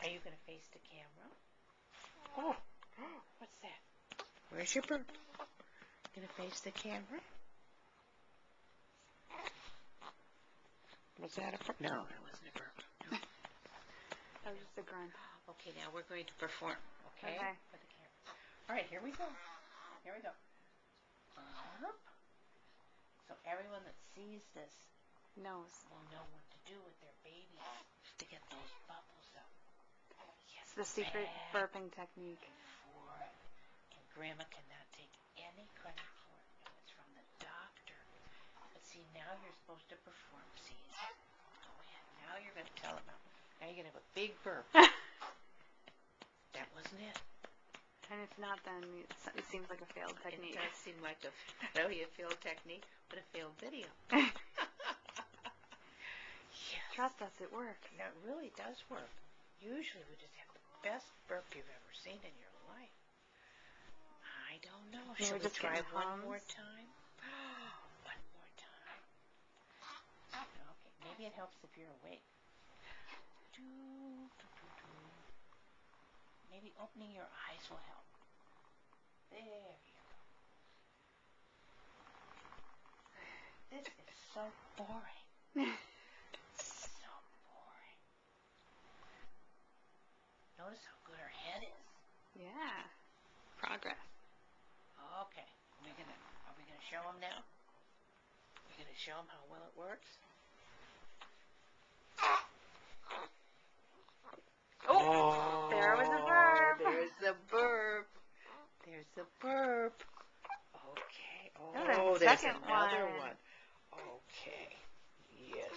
Are you going to face the camera? Oh, what's that? Where's your burp? Going to face the camera? Was that a burp? No, that wasn't a burp. No. That was just a grunt. Okay, now we're going to perform, okay? For the camera. All right, here we go. Here we go. Burp. So everyone that sees this Nose. will know what to do with their babies to get those bubbles out. Yes, It's the secret burping technique. For it. And Grandma cannot take any credit for it. No, it's from the doctor. But see, now you're supposed to perform. See, go ahead. Now you're going to tell them. Now you're going to have a big burp. That wasn't it. And if not, then it seems like a failed technique. It does seem like not only a failed technique, but a failed video. Yes. Trust us, it works. No, it really does work. Usually we just have the best burp you've ever seen in your life. I don't know. Should we try one more time? One more time. Okay, maybe it helps if you're awake. Maybe opening your eyes will help. There you go. This is so boring. So boring. Notice how good her head is. Yeah. Progress. Okay. Are we gonna show them now? We're gonna show them how well it works. Oh, there was a burp. There's the burp. There's the burp. Okay. Oh, there's second another one. Okay. Yes.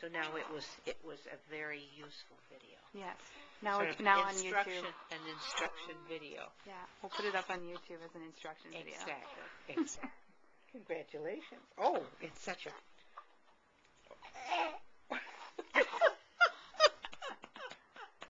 So now it was a very useful video. Yes. Now on YouTube. An instruction video. Yeah, we'll put it up on YouTube as an instruction video. Exactly. Congratulations. Oh, it's such a